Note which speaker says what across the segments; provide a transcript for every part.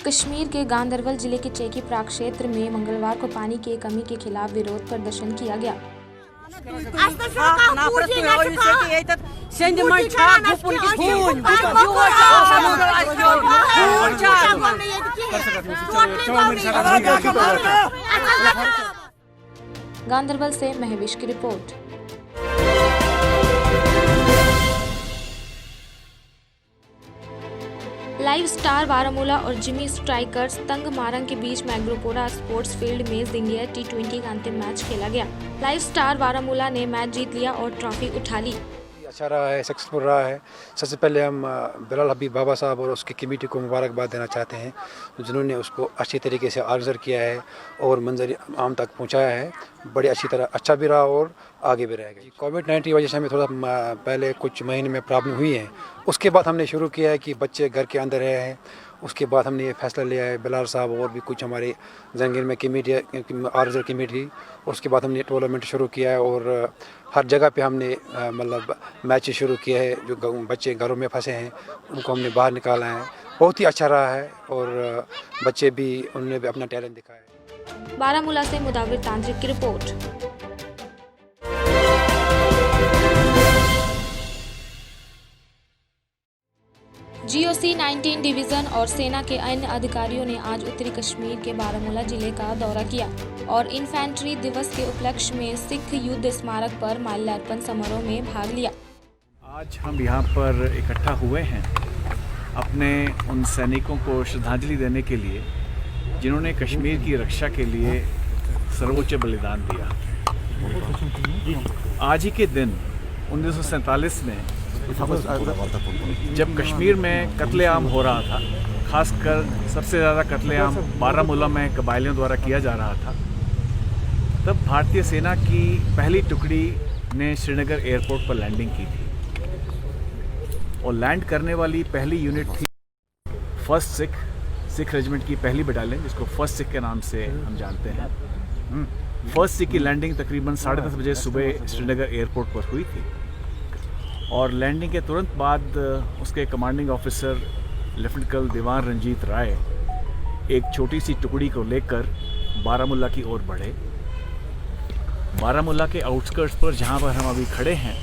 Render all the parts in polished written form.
Speaker 1: कश्मीर के गांदरबल जिले के चेकी प्राग क्षेत्र में मंगलवार को पानी की कमी के खिलाफ विरोध प्रदर्शन किया गया। गांदरबल से महविश की रिपोर्ट। लाइव स्टार बारामूला और जिमी स्ट्राइकर्स तंग मारंग के बीच मैग्रोपोरा स्पोर्ट्स फील्ड में जिंगियर T20 का अंतिम मैच खेला गया। लाइव स्टार बारामूला ने मैच जीत लिया और ट्रॉफी उठा ली।
Speaker 2: अच्छा रहा है, सक्सेसफुल रहा है। सबसे पहले हम बिलाल हबीब बाबा साहब और उसकी कमेटी को मुबारकबाद देना चाहते हैं, जिन्होंने उसको अच्छी तरीके से ऑर्गेनाइज किया है और मंजर आम तक पहुंचाया है। बड़ी अच्छी तरह अच्छा भी रहा और आगे भी रहेगा। कोविड-19 की वजह से हमें थोड़ा पहले कुछ महीने में प्रॉब्लम हुई है। उसके बाद हमने शुरू किया है कि बच्चे घर के अंदर रहे हैं। उसके बाद हमने ये फैसला लिया है, बिलाल साहब और भी कुछ हमारे जंगीर में कमेटी ऑर्गेनाइजर कमेटी, उसके बाद हमने टूर्नामेंट शुरू किया है और हर जगह पे हमने मतलब मैच शुरू किए हैं। जो बच्चे घरों में फंसे हैं उनको हमने बाहर निकाला है। बहुत ही अच्छा रहा है और बच्चे भी, उन्होंने भी अपना टैलेंट दिखाया है।
Speaker 1: बारामूला से मुदाविर तांत्रिक की रिपोर्ट। GOC 19 डिवीजन और सेना के अन्य अधिकारियों ने आज उत्तरी कश्मीर के बारामूला जिले का दौरा किया और इन्फेंट्री दिवस के उपलक्ष्य में सिख युद्ध स्मारक पर माल्यार्पण समारोह में भाग लिया।
Speaker 3: आज हम यहाँ पर इकट्ठा हुए हैं अपने उन सैनिकों को श्रद्धांजलि देने के लिए जिन्होंने कश्मीर की रक्षा के लिए सर्वोच्च बलिदान दिया। आज ही के दिन 1947 में जब कश्मीर में कत्लेआम हो रहा था, खासकर सबसे ज़्यादा कत्लेआम बारामूला में कबायलियों द्वारा किया जा रहा था, तब भारतीय सेना की पहली टुकड़ी ने श्रीनगर एयरपोर्ट पर लैंडिंग की थी और लैंड करने वाली पहली यूनिट थी फर्स्ट सिख रेजिमेंट की पहली बटालियन, जिसको फर्स्ट सिख के नाम से हम जानते हैं। फर्स्ट सिख की लैंडिंग तकरीबन 10:30 बजे सुबह श्रीनगर एयरपोर्ट पर हुई थी और लैंडिंग के तुरंत बाद उसके कमांडिंग ऑफिसर लेफ्टिनेंट कर्नल दीवान रंजीत राय एक छोटी सी टुकड़ी को लेकर बारामूला की ओर बढ़े। बारामूला के आउटस्कर्ट्स पर जहां पर हम अभी खड़े हैं,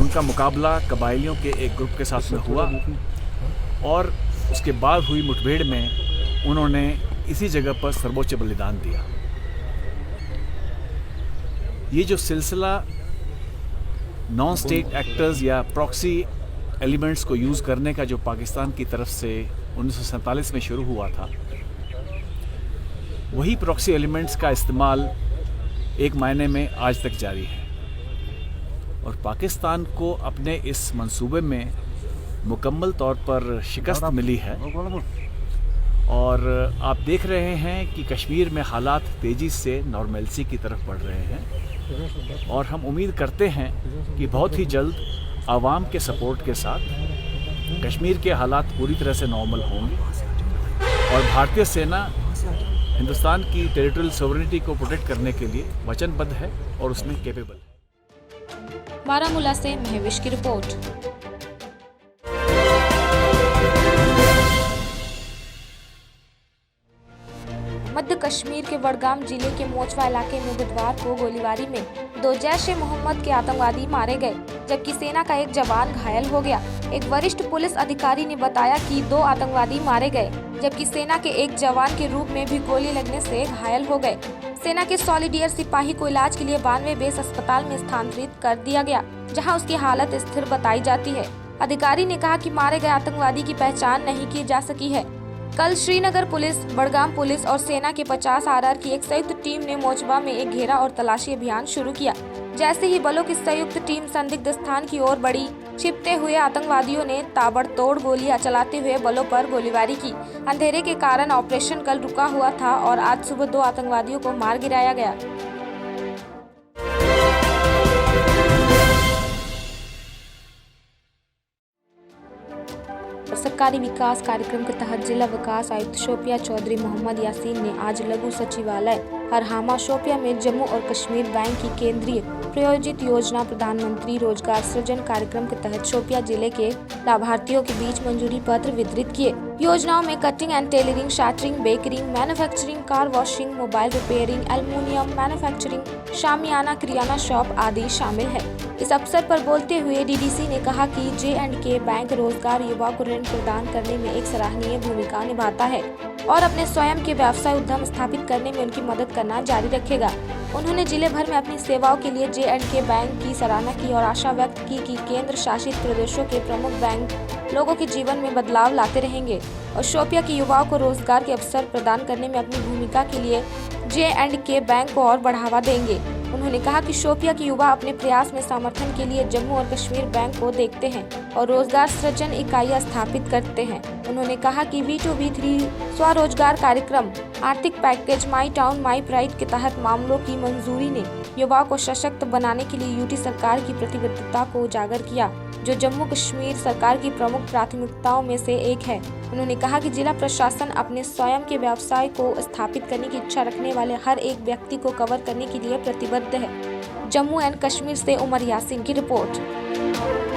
Speaker 3: उनका मुकाबला कबायलियों के एक ग्रुप के साथ में हुआ और उसके बाद हुई मुठभेड़ में उन्होंने इसी जगह पर सर्वोच्च बलिदान दिया। ये जो सिलसिला नॉन स्टेट एक्टर्स या प्रॉक्सी एलिमेंट्स को यूज़ करने का जो पाकिस्तान की तरफ से 1947 में शुरू हुआ था, वही प्रॉक्सी एलिमेंट्स का इस्तेमाल एक मायने में आज तक जारी है और पाकिस्तान को अपने इस मंसूबे में मुकम्मल तौर पर शिकस्त मिली है। और आप देख रहे हैं कि कश्मीर में हालात तेज़ी से नॉर्मलसी की तरफ बढ़ रहे हैं और हम उम्मीद करते हैं कि बहुत ही जल्द आवाम के सपोर्ट के साथ कश्मीर के हालात पूरी तरह से नॉर्मल होंगे और भारतीय सेना हिंदुस्तान की टेरिटोरियल सॉवरेनिटी को प्रोटेक्ट करने के लिए वचनबद्ध है और उसमें कैपेबल है।
Speaker 1: बारामूला से महविश की रिपोर्ट। मध्य कश्मीर के बडगाम जिले के मोचवा इलाके में बुधवार को गोलीबारी में 2 जैश-ए-मोहम्मद के आतंकवादी मारे गए, जबकि सेना का एक जवान घायल हो गया। एक वरिष्ठ पुलिस अधिकारी ने बताया कि 2 आतंकवादी मारे गए, जबकि सेना के एक जवान के रूप में भी गोली लगने से घायल हो गए। सेना के सॉलिडियर सिपाही को इलाज के लिए 92 बेस अस्पताल में स्थानांतरित कर दिया गया, जहाँ उसकी हालत स्थिर बताई जाती है। अधिकारी ने कहा कि मारे गए आतंकवादी की पहचान नहीं की जा सकी है। कल श्रीनगर पुलिस, बडगाम पुलिस और सेना के 50 RR की एक संयुक्त टीम ने मोचबा में एक घेरा और तलाशी अभियान शुरू किया। जैसे ही बलों की संयुक्त टीम संदिग्ध स्थान की ओर बढ़ी, छिपते हुए आतंकवादियों ने ताबड़तोड़ गोलियां चलाते हुए बलों पर गोलीबारी की। अंधेरे के कारण ऑपरेशन कल रुका हुआ था और आज सुबह 2 आतंकवादियों को मार गिराया गया। सरकारी विकास कार्यक्रम के तहत जिला विकास आयुक्त शोपिया चौधरी मोहम्मद यासीन ने आज लघु सचिवालय हरहामा शोपिया में जम्मू और कश्मीर बैंक की केंद्रीय प्रायोजित योजना प्रधानमंत्री रोजगार सृजन कार्यक्रम के तहत शोपिया जिले के लाभार्थियों के बीच मंजूरी पत्र वितरित किए। योजनाओं में cutting and tailoring, shuttering, bakering, manufacturing, car washing, mobile repairing, aluminium manufacturing, शामियाना, किराना शॉप आदि शामिल है। इस अवसर पर बोलते हुए डीडीसी ने कहा कि J&K बैंक रोजगार युवा को ऋण प्रदान करने में एक सराहनीय भूमिका निभाता है और अपने स्वयं के व्यवसाय उद्यम स्थापित करने में उनकी मदद करना जारी रखेगा। उन्होंने जिले भर में अपनी सेवाओं के लिए J&K बैंक की सराहना की और आशा व्यक्त की कि केंद्र शासित प्रदेशों के प्रमुख बैंक लोगों के जीवन में बदलाव लाते रहेंगे और शोपिया के युवाओं को रोजगार के अवसर प्रदान करने में अपनी भूमिका के लिए J&K बैंक को और बढ़ावा देंगे। उन्होंने कहा कि शोपिया के युवा अपने प्रयास में समर्थन के लिए जम्मू और कश्मीर बैंक को देखते हैं और रोजगार सृजन इकाइयां स्थापित करते हैं। उन्होंने कहा कि V2V3 स्वरोजगार कार्यक्रम आर्थिक package my town my pride के तहत मामलों की मंजूरी ने युवाओं को सशक्त बनाने के लिए यूटी सरकार की प्रतिबद्धता को उजागर किया, जो जम्मू कश्मीर सरकार की प्रमुख प्राथमिकताओं में से एक है। उन्होंने कहा कि जिला प्रशासन अपने स्वयं के व्यवसाय को स्थापित करने की इच्छा रखने वाले हर एक व्यक्ति को कवर करने के लिए प्रतिबद्ध है। जम्मू एंड कश्मीर से उमर यासीन की रिपोर्ट।